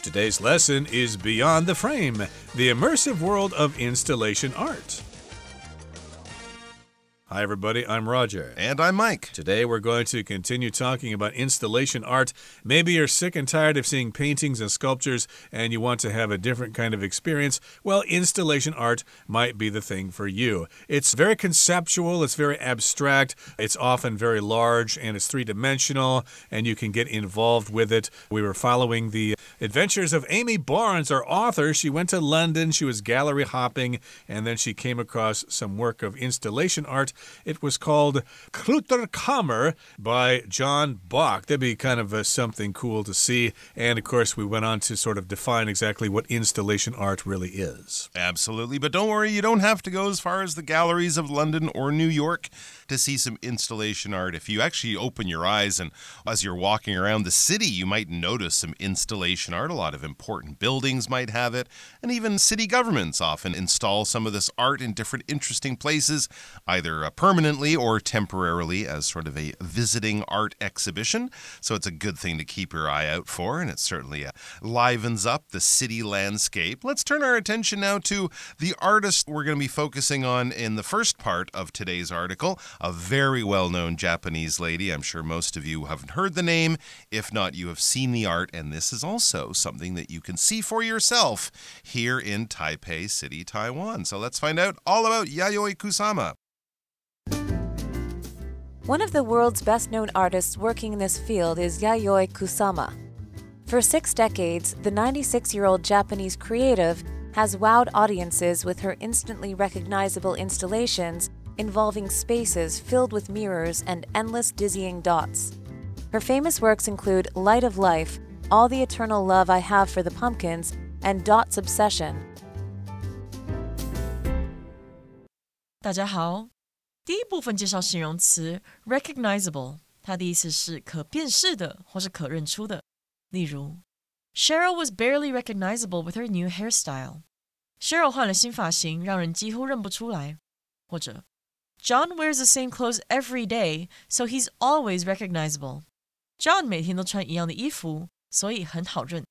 Today's lesson is Beyond the Frame, the immersive world of installation art. Hi, everybody. I'm Roger. And I'm Mike. Today, we're going to continue talking about installation art. Maybe you're sick and tired of seeing paintings and sculptures and you want to have a different kind of experience. Well, installation art might be the thing for you. It's very conceptual. It's very abstract. It's often very large and it's three-dimensional and you can get involved with it. We were following the adventures of Amy Barnes, our author. She went to London. She was gallery hopping and then she came across some work of installation art. It was called Klutterkammer by John Bach. That'd be kind of something cool to see. And, of course, we went on to sort of define exactly what installation art really is. Absolutely. But don't worry, you don't have to go as far as the galleries of London or New York to see some installation art. If you actually open your eyes and as you're walking around the city, you might notice some installation art. A lot of important buildings might have it. And even city governments often install some of this art in different interesting places, either permanently or temporarily as sort of a visiting art exhibition. So it's a good thing to keep your eye out for, and it certainly livens up the city landscape. Let's turn our attention now to the artist we're going to be focusing on in the first part of today's article, a very well-known Japanese lady. I'm sure most of you haven't heard the name. If not, you have seen the art, and this is also something that you can see for yourself here in Taipei City, Taiwan. So let's find out all about Yayoi Kusama. One of the world's best-known artists working in this field is Yayoi Kusama. For 6 decades, the 96-year-old Japanese creative has wowed audiences with her instantly recognizable installations involving spaces filled with mirrors and endless dizzying dots. Her famous works include Light of Life, All the Eternal Love I Have for the Pumpkins, and Dot's Obsession. 大家好。第一部分介绍形容词 recognizable， 它的意思是可辨识的或是可认出的。例如 Cheryl was barely recognizable with her new hairstyle. Cheryl 换了新发型，让人几乎认不出来。或者 John wears the same clothes every day, so he's always recognizable. John 每天都穿一样的衣服，所以很好认。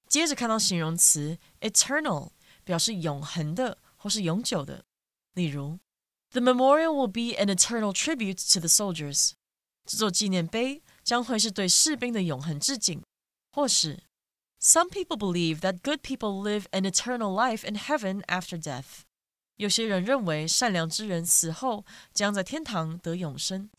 接着看到形容词 eternal， 表示永恒的或是永久的。例如The memorial will be an eternal tribute to the soldiers. 这座纪念碑将会是对士兵的永恒致敬。或是 Some people believe that good people live an eternal life in heaven after death. 有些人认为善良之人死后将在天堂得永生。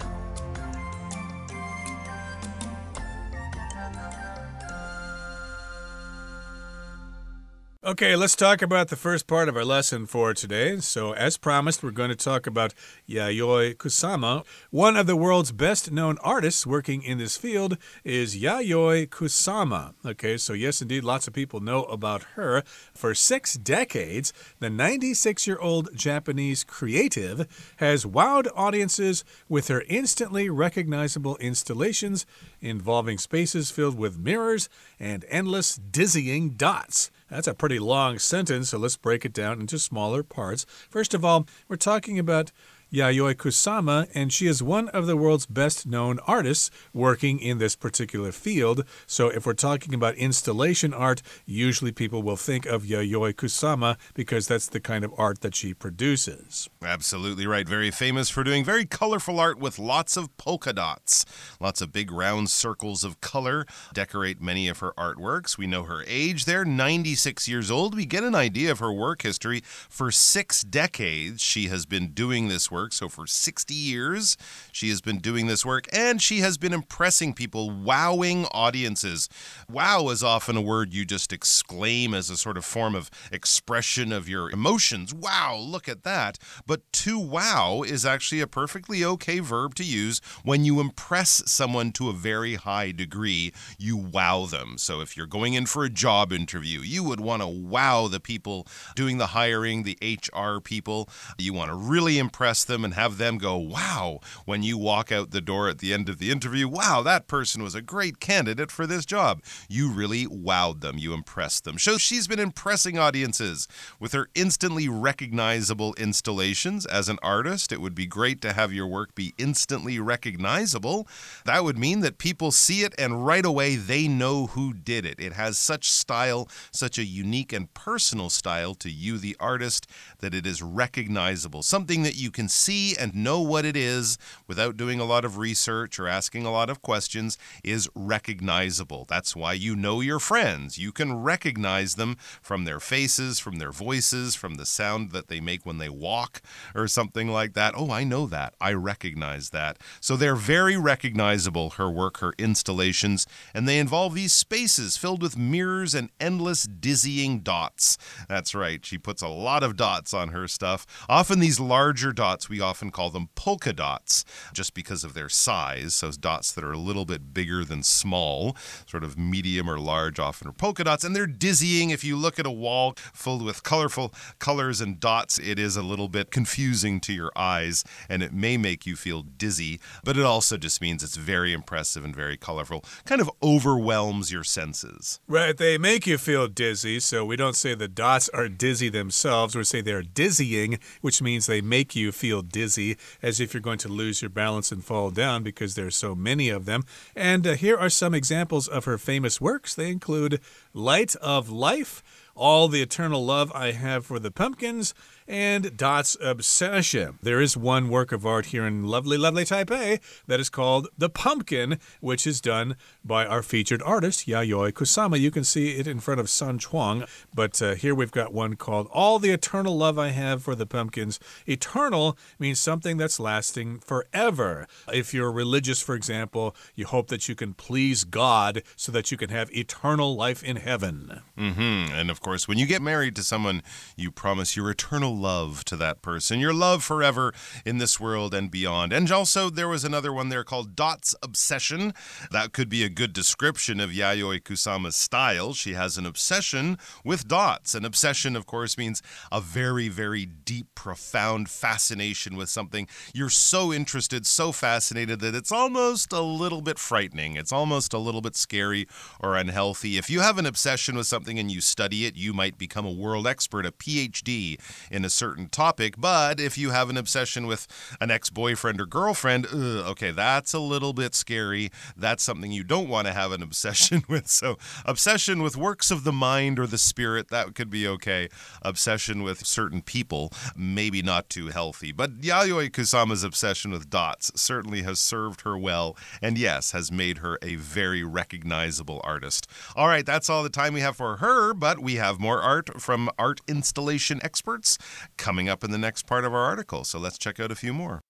Okay, let's talk about the first part of our lesson for today. So, as promised, we're going to talk about Yayoi Kusama. One of the world's best-known artists working in this field is Yayoi Kusama. Okay, so yes, indeed, lots of people know about her. For 6 decades, the 96-year-old Japanese creative has wowed audiences with her instantly recognizable installations involving spaces filled with mirrors and endless dizzying dots. That's a pretty long sentence, so let's break it down into smaller parts. First of all, we're talking about Yayoi Kusama, and she is one of the world's best-known artists working in this particular field. So if we're talking about installation art, usually people will think of Yayoi Kusama because that's the kind of art that she produces. Absolutely right. Very famous for doing very colorful art with lots of polka dots. Lots of big round circles of color decorate many of her artworks. We know her age there, 96 years old. We get an idea of her work history. For 6 decades, she has been doing this work. So for 60 years, she has been doing this work, and she has been impressing people, wowing audiences. Wow is often a word you just exclaim as a sort of form of expression of your emotions. Wow, look at that. But to wow is actually a perfectly okay verb to use when you impress someone to a very high degree. You wow them. So if you're going in for a job interview, you would want to wow the people doing the hiring, the HR people. You want to really impress them. them and have them go, wow, when you walk out the door at the end of the interview, wow, that person was a great candidate for this job. You really wowed them. You impressed them. So she's been impressing audiences with her instantly recognizable installations. As an artist, it would be great to have your work be instantly recognizable. That would mean that people see it and right away they know who did it. It has such style, such a unique and personal style to you, the artist, that it is recognizable. Something that you can see and know what it is without doing a lot of research or asking a lot of questions is recognizable. That's why you know your friends. You can recognize them from their faces, from their voices, from the sound that they make when they walk or something like that. Oh, I know that. I recognize that. So they're very recognizable, her work, her installations, and they involve these spaces filled with mirrors and endless dizzying dots. That's right. She puts a lot of dots on her stuff. Often these larger dots, we often call them polka dots, just because of their size. So dots that are a little bit bigger than small, sort of medium or large, often are polka dots. And they're dizzying. If you look at a wall filled with colorful colors and dots, it is a little bit confusing to your eyes, and it may make you feel dizzy, but it also just means it's very impressive and very colorful. Kind of overwhelms your senses. Right, they make you feel dizzy, so we don't say the dots are dizzy themselves. We say they're dizzying, which means they make you feel dizzy, as if you're going to lose your balance and fall down because there's so many of them. And here are some examples of her famous works. They include Light of Life, All the Eternal Love I Have for the Pumpkins, and Dot's Obsession. There is one work of art here in lovely, lovely Taipei that is called The Pumpkin, which is done by our featured artist, Yayoi Kusama. You can see it in front of San Chuang, but here we've got one called All the Eternal Love I Have for the Pumpkins. Eternal means something that's lasting forever. If you're religious, for example, you hope that you can please God so that you can have eternal life in heaven. And of course, when you get married to someone, you promise your eternal love to that person, your love forever in this world and beyond. And also, there was another one there called Dot's Obsession. That could be a good description of Yayoi Kusama's style. She has an obsession with dots. An obsession, of course, means a very, very deep, profound fascination with something. You're so interested, so fascinated that it's almost a little bit frightening. It's almost a little bit scary or unhealthy. If you have an obsession with something and you study it, you might become a world expert, a PhD in a certain topic. But if you have an obsession with an ex-boyfriend or girlfriend, okay, that's a little bit scary. That's something you don't want to have an obsession with. So obsession with works of the mind or the spirit, that could be okay. Obsession with certain people, maybe not too healthy. But Yayoi Kusama's obsession with dots certainly has served her well, and yes, has made her a very recognizable artist. All right, that's all the time we have for her, but we have more art from art installation experts coming up in the next part of our article. So let's check out a few more.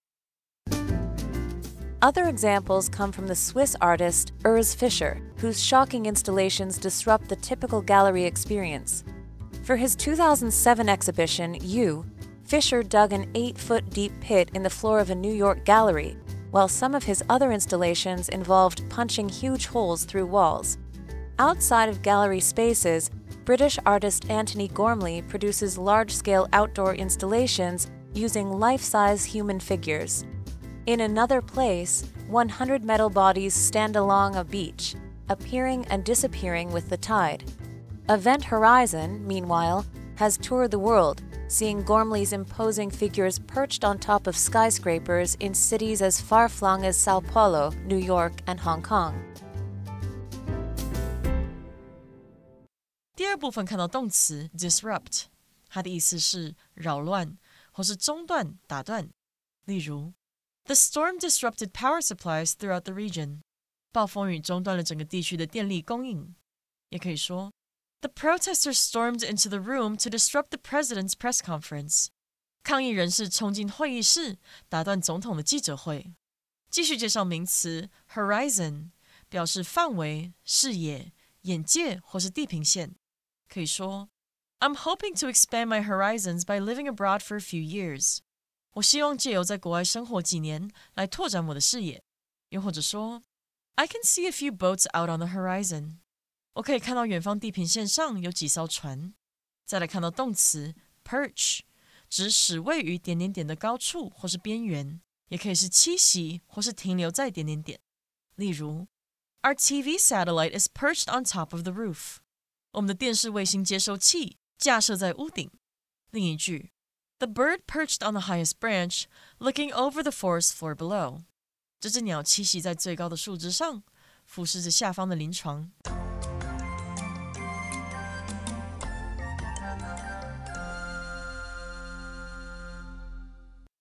Other examples come from the Swiss artist Urs Fischer, whose shocking installations disrupt the typical gallery experience. For his 2007 exhibition, You, Fischer dug an 8-foot deep pit in the floor of a New York gallery, while some of his other installations involved punching huge holes through walls. Outside of gallery spaces, British artist Anthony Gormley produces large-scale outdoor installations using life-size human figures. In another place, 100 metal bodies stand along a beach, appearing and disappearing with the tide. Event Horizon, meanwhile, has toured the world, seeing Gormley's imposing figures perched on top of skyscrapers in cities as far-flung as Sao Paulo, New York, and Hong Kong. 第二部分看到动词 disrupt， 它的意思是扰乱或是中断、打断。例如 The storm disrupted power supplies throughout the region. 暴风雨中断了整个地区的电力供应。也可以说 The protesters stormed into the room to disrupt the president's press conference. 抗议人士冲进会议室，打断总统的记者会。继续介绍名词 horizon， 表示范围、视野、眼界或是地平线。可以说 I'm hoping to expand my horizons by living abroad for a few years. 我希望借由在国外生活几年来拓展我的视野。又或者说 I can see a few boats out on the horizon. 我可以看到远方地平线上有几艘船。再来看到动词 perch，指使位于点点点的高处或是边缘，也可以是栖息或是停留在点点点。例如 Our TV satellite is perched on top of the roof. 我们的电视卫星接收器架设在屋顶。另一句 The bird perched on the highest branch, looking over the forest floor below. 这只鸟栖息在最高的树枝上，俯视着下方的林床。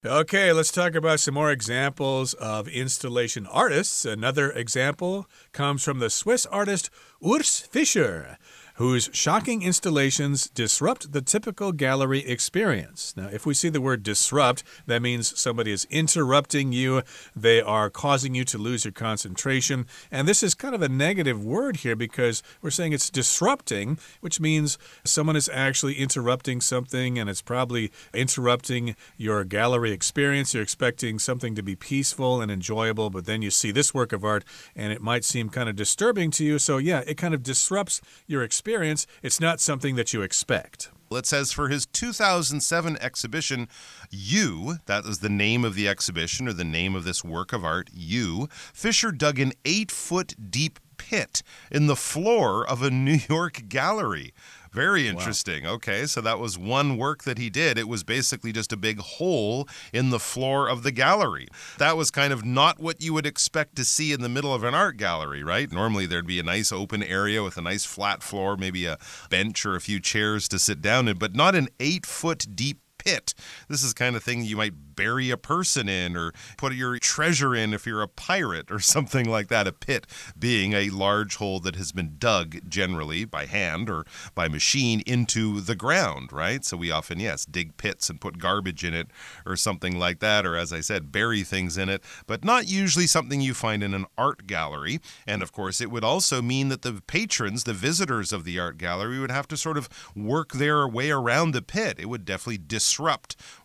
Okay, let's talk about some more examples of installation artists. Another example comes from the Swiss artist Urs Fischer, whose shocking installations disrupt the typical gallery experience. Now, if we see the word disrupt, that means somebody is interrupting you. They are causing you to lose your concentration. And this is kind of a negative word here because we're saying it's disrupting, which means someone is actually interrupting something, and it's probably interrupting your gallery experience. You're expecting something to be peaceful and enjoyable, but then you see this work of art, and it might seem kind of disturbing to you. So, yeah, it kind of disrupts your experience. It's not something that you expect. It says for his 2007 exhibition, You, that was the name of the exhibition or the name of this work of art, You, Fisher dug an 8-foot deep pit in the floor of a New York gallery. Very interesting. Wow. Okay, so that was one work that he did. It was basically just a big hole in the floor of the gallery. That was kind of not what you would expect to see in the middle of an art gallery, right? Normally there'd be a nice open area with a nice flat floor, maybe a bench or a few chairs to sit down in, but not an 8-foot deep pit. This is the kind of thing you might bury a person in or put your treasure in if you're a pirate or something like that. A pit being a large hole that has been dug generally by hand or by machine into the ground, right? So we often, yes, dig pits and put garbage in it or something like that, or as I said, bury things in it, but not usually something you find in an art gallery. And of course, it would also mean that the patrons, the visitors of the art gallery, would have to sort of work their way around the pit. It would definitely disrupt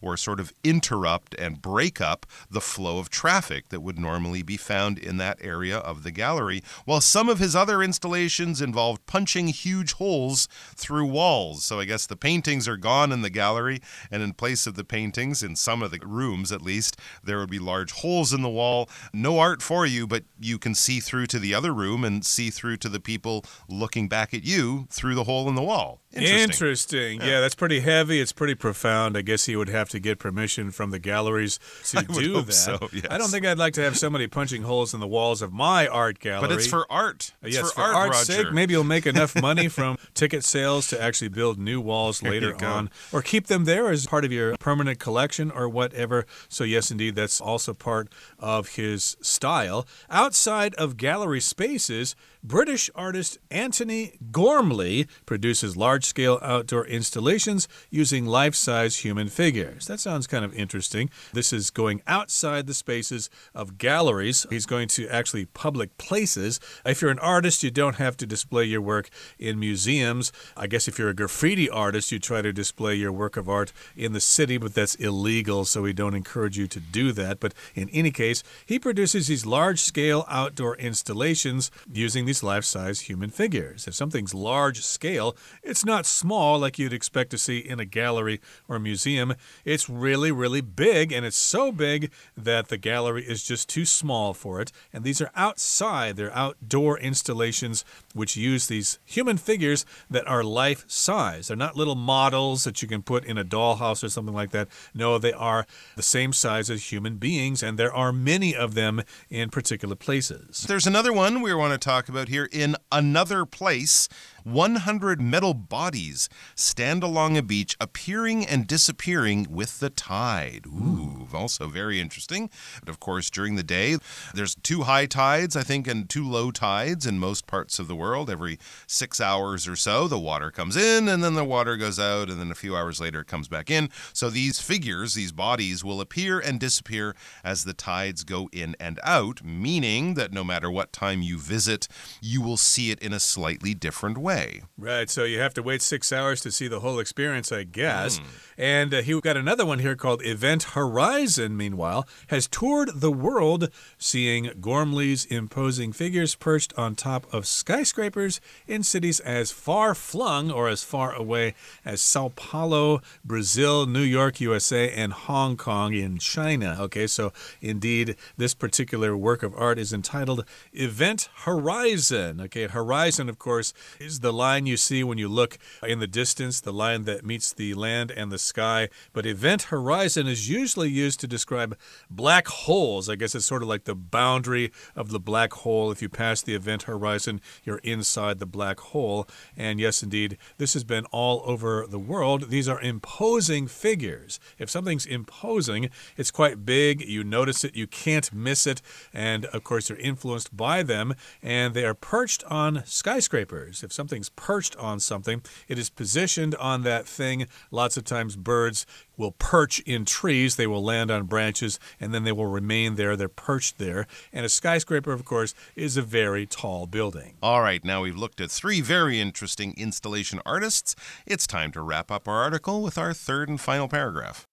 or sort of interrupt and break up the flow of traffic that would normally be found in that area of the gallery, while some of his other installations involved punching huge holes through walls. So I guess the paintings are gone in the gallery, and in place of the paintings, in some of the rooms at least, there would be large holes in the wall. No art for you, but you can see through to the other room and see through to the people looking back at you through the hole in the wall. Interesting. Yeah, that's pretty heavy. It's pretty profound. I guess he would have to get permission from the galleries to do that. So, yes. I don't think I'd like to have somebody punching holes in the walls of my art gallery. But it's for art. Yes, for art's sake. Maybe you'll make enough money from ticket sales to actually build new walls later on, or keep them there as part of your permanent collection or whatever. So yes, indeed, that's also part of his style. Outside of gallery spaces, British artist Anthony Gormley produces large-scale outdoor installations using life-size human figures. That sounds kind of interesting. This is going outside the spaces of galleries. He's going to actually public places. If you're an artist, you don't have to display your work in museums. I guess if you're a graffiti artist, you try to display your work of art in the city, but that's illegal, so we don't encourage you to do that. But in any case, he produces these large-scale outdoor installations using these life-size human figures. If something's large scale, it's not small like you'd expect to see in a gallery or museum. It's really, really big, and it's so big that the gallery is just too small for it. And these are outside. They're outdoor installations which use these human figures that are life-size. They're not little models that you can put in a dollhouse or something like that. No, they are the same size as human beings, and there are many of them in particular places. There's another one we want to talk about here in Another Place. 100 metal bodies stand along a beach, appearing and disappearing with the tide. Ooh, also very interesting. But of course, during the day, there's 2 high tides, I think, and 2 low tides in most parts of the world. Every 6 hours or so, the water comes in, and then the water goes out, and then a few hours later, it comes back in. So these figures, these bodies, will appear and disappear as the tides go in and out, meaning that no matter what time you visit, you will see it in a slightly different way. away. Right, so you have to wait 6 hours to see the whole experience, I guess. And he got another one here called Event Horizon, meanwhile, has toured the world, seeing Gormley's imposing figures perched on top of skyscrapers in cities as far-flung or as far away as Sao Paulo, Brazil, New York, USA, and Hong Kong in China. Okay, so indeed, this particular work of art is entitled Event Horizon. Okay, horizon, of course, is the line you see when you look in the distance, the line that meets the land and the sky. But event horizon is usually used to describe black holes. I guess it's sort of like the boundary of the black hole. If you pass the event horizon, you're inside the black hole. And yes, indeed, this has been all over the world. These are imposing figures. If something's imposing, it's quite big. You notice it. You can't miss it. And, of course, you're influenced by them. And they are perched on skyscrapers. If something's perched on something, it is positioned on that thing. Lots of times birds will perch in trees. They will land on branches, and then they will remain there. They're perched there. And a skyscraper, of course, is a very tall building. All right, now we've looked at 3 very interesting installation artists. It's time to wrap up our article with our third and final paragraph.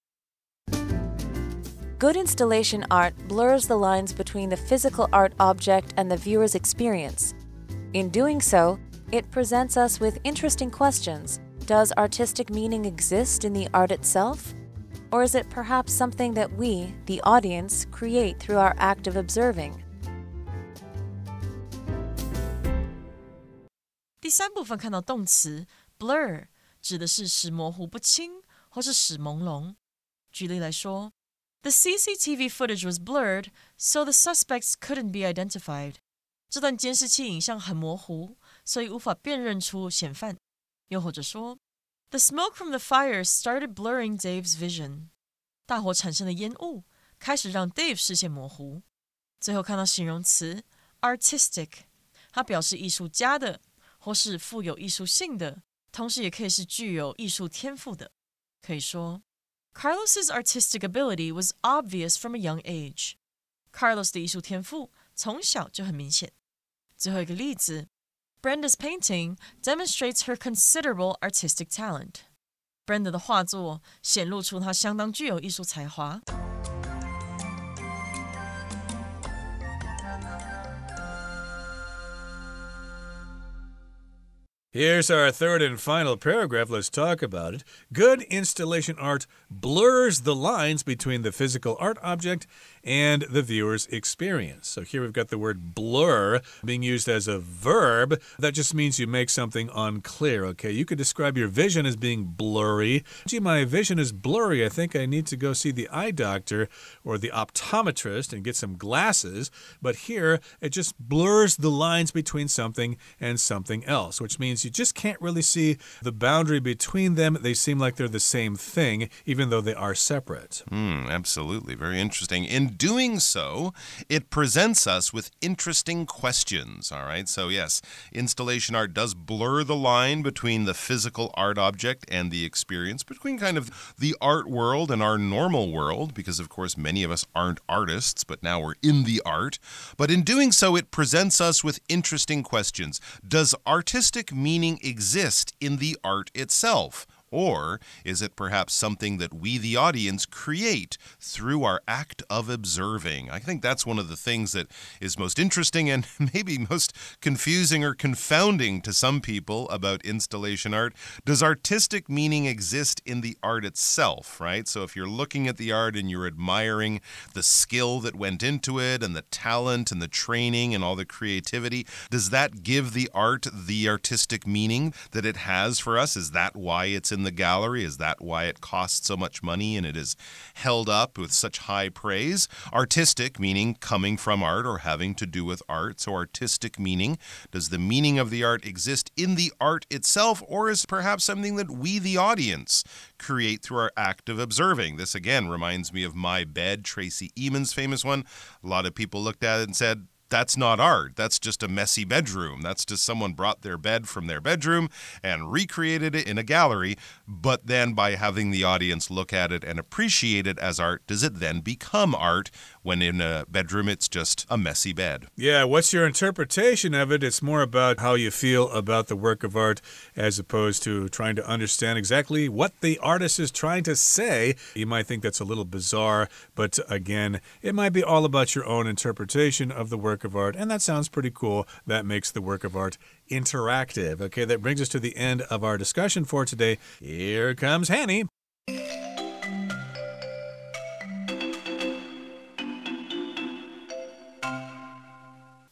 Good installation art blurs the lines between the physical art object and the viewer's experience. In doing so, it presents us with interesting questions. Does artistic meaning exist in the art itself? Or is it perhaps something that we, the audience, create through our act of observing? 第3部分看到动词 blur 指的是使模糊不清或是使朦胧。举例来说 The CCTV footage was blurred, so the suspects couldn't be identified. 这段监视器影像很模糊，所以无法辨认出嫌犯。又或者说 The smoke from the fire started blurring Dave's vision. 大火产生的烟雾开始让 Dave 视线模糊。最后看到形容词 artistic， 它表示艺术家的或是富有艺术性的，同时也可以是具有艺术天赋的。可以说 Carlos's artistic ability was obvious from a young age. Carlos 的艺术天赋从小就很明显。最后一个例子 Brenda's painting demonstrates her considerable artistic talent. Brenda 的画作显露出她相当具有艺术才华。Here's our third and final paragraph. Let's talk about it. Good installation art blurs the lines between the physical art object and the viewer's experience. So here we've got the word blur being used as a verb. That just means you make something unclear, okay? You could describe your vision as being blurry. Gee, my vision is blurry. I think I need to go see the eye doctor or the optometrist and get some glasses. But here, it just blurs the lines between something and something else, which means you just can't really see the boundary between them. They seem like they're the same thing, even though they are separate. Absolutely. Very interesting. In doing so, it presents us with interesting questions. All right. So, yes, installation art does blur the line between the physical art object and the experience, between kind of the art world and our normal world, because, of course, many of us aren't artists, but now we're in the art. But in doing so, it presents us with interesting questions. Does artistic meaning exist in the art itself? Or is it perhaps something that we, the audience, create through our act of observing? I think that's one of the things that is most interesting and maybe most confusing or confounding to some people about installation art. Does artistic meaning exist in the art itself, right? So if you're looking at the art and you're admiring the skill that went into it and the talent and the training and all the creativity, does that give the art the artistic meaning that it has for us? Is that why it's in the gallery? Is that why it costs so much money and it is held up with such high praise? Artistic, meaning coming from art or having to do with art. So artistic meaning, does the meaning of the art exist in the art itself, or is perhaps something that we, the audience, create through our act of observing? This again reminds me of My Bed, Tracy Emin's famous one. A lot of people looked at it and said, that's not art. That's just a messy bedroom. That's just someone brought their bed from their bedroom and recreated it in a gallery. But then by having the audience look at it and appreciate it as art, does it then become art? when in a bedroom it's just a messy bed. Yeah, what's your interpretation of it? It's more about how you feel about the work of art as opposed to trying to understand exactly what the artist is trying to say. You might think that's a little bizarre, but again, it might be all about your own interpretation of the work of art, and that sounds pretty cool. That makes the work of art interactive. Okay, that brings us to the end of our discussion for today. Here comes Hanny.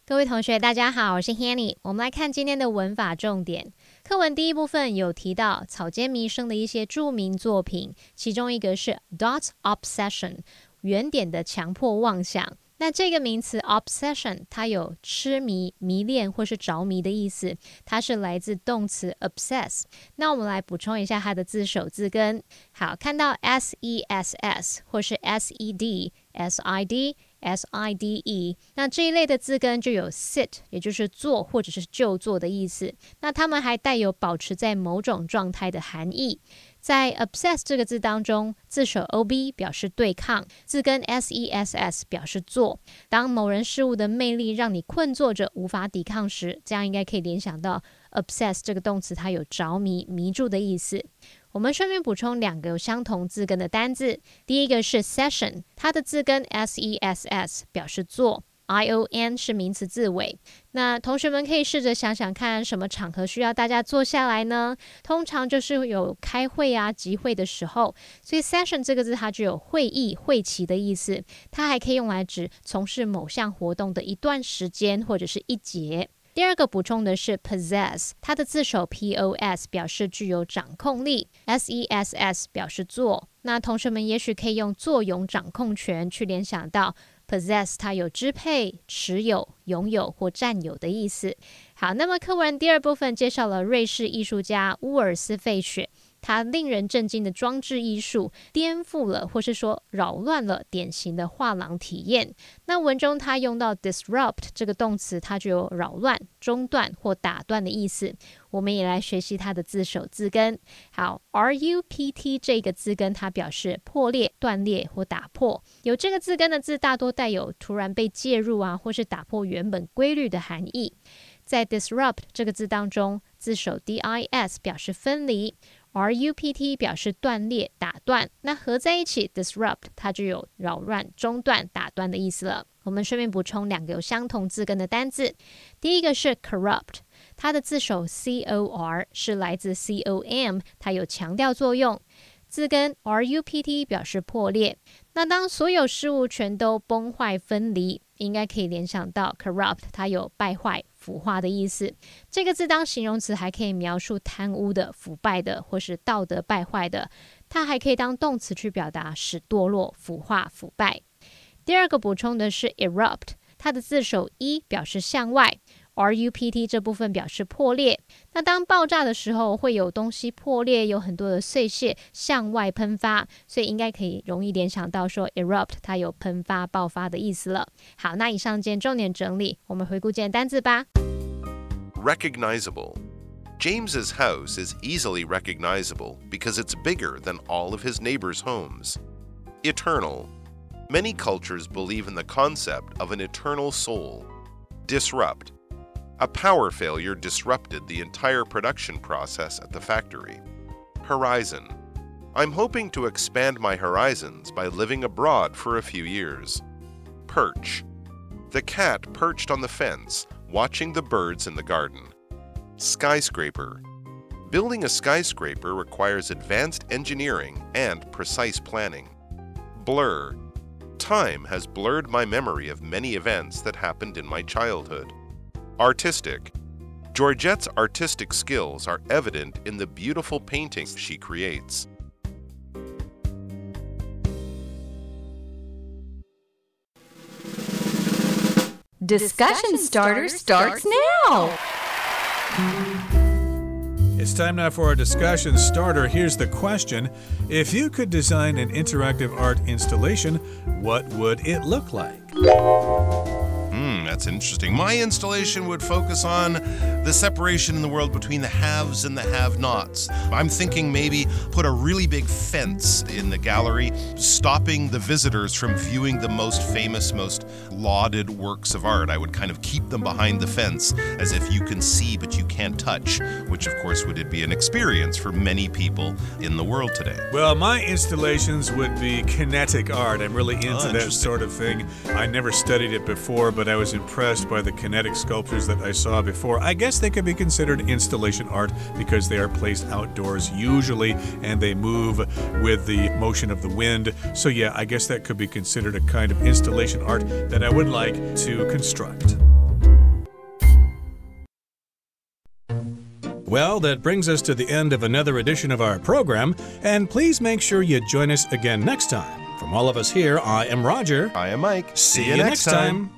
各位同学大家好，我是 Hanny。 我们来看今天的文法重点。课文第一部分有提到草间弥生的一些著名作品，其中一个是 Dot Obsession 原点的强迫妄想。那这个名词 obsession 它有痴迷、迷恋或是着迷的意思，它是来自动词 obsess。 那我们来补充一下它的字首字根。好，看到 sess 或是 sed、sid、side、side， 那这一类的字根就有 sit， 也就是做或者是就做的意思。那它们还带有保持在某种状态的含义。在 obsess 这个字当中，字首 ob 表示对抗，字根 sess 表示做。当某人事物的魅力让你困坐着无法抵抗时，这样应该可以联想到 obsess 这个动词它有着迷、迷住的意思。我们顺便补充两个有相同字根的单字，第一个是 session， 它的字根 sess 表示做，ion 是名词字尾。那同学们可以试着想想看，什么场合需要大家坐下来呢？通常就是有开会啊、集会的时候。所以 session 这个字它就有会议、会期的意思，它还可以用来指从事某项活动的一段时间或者是一节。第二个补充的是 possess， 它的字首 pos 表示具有掌控力， sess 表示做。那同学们也许可以用坐拥掌控权去联想到possess 它有支配、持有、拥有或占有的意思。好，那么课文第二部分介绍了瑞士艺术家乌尔斯费雪，他令人震惊的装置艺术颠覆了或是说扰乱了典型的画廊体验。那文中他用到 disrupt 这个动词，它就有扰乱、中断或打断的意思。我们也来学习它的字首字根。好， rupt 这个字根它表示破裂、断裂或打破。有这个字根的字大多带有突然被介入啊，或是打破原本规律的含义。在 disrupt 这个字当中，字首 dis 表示分离， rupt 表示断裂、打断，那合在一起 disrupt 它就有扰乱、中断、打断的意思了。我们顺便补充两个有相同字根的单字。第一个是 corrupt， 它的字首 cor 是来自 com， 它有强调作用。字根 rupt 表示破裂。那当所有事物全都崩坏分离，应该可以联想到 corrupt 它有败坏、腐化的意思。这个字当形容词还可以描述贪污的、腐败的或是道德败坏的，它还可以当动词去表达使堕落、腐化、腐败。第二个补充的是 erupt， 它的字首 e 表示向外， rupt 这部分表示破裂。那当爆炸的时候会有东西破裂，有很多的碎屑向外喷发，所以应该可以容易联想到说 erupt 它有喷发、爆发的意思了。好，那以上件重点整理，我们回顾件单字吧。 Recognizable. James's house is easily recognizable because it's bigger than all of his neighbors' homes. Eternal. Many cultures believe in the concept of an eternal soul. Disrupt. A power failure disrupted the entire production process at the factory. Horizon. I'm hoping to expand my horizons by living abroad for a few years. Perch. The cat perched on the fence, watching the birds in the garden. Skyscraper. Building a skyscraper requires advanced engineering and precise planning. Blur. Time has blurred my memory of many events that happened in my childhood. Artistic. Georgette's artistic skills are evident in the beautiful paintings she creates. Discussion Starter starts now! It's time now for our discussion starter. Here's the question. If you could design an interactive art installation, what would it look like? That's interesting. My installation would focus on the separation in the world between the haves and the have-nots. I'm thinking maybe put a really big fence in the gallery, stopping the visitors from viewing the most famous, most lauded works of art. I would kind of keep them behind the fence as if you can see but you can't touch, which of course would be an experience for many people in the world today. Well, my installations would be kinetic art. I'm really into that sort of thing. I never studied it before, but I was impressed by the kinetic sculptures that I saw before. I guess they could be considered installation art because they are placed outdoors usually and they move with the motion of the wind. So yeah, I guess that could be considered a kind of installation art that I would like to construct. Well, that brings us to the end of another edition of our program, and please make sure you join us again next time. From all of us here, I am Roger. I am Mike. See you next time.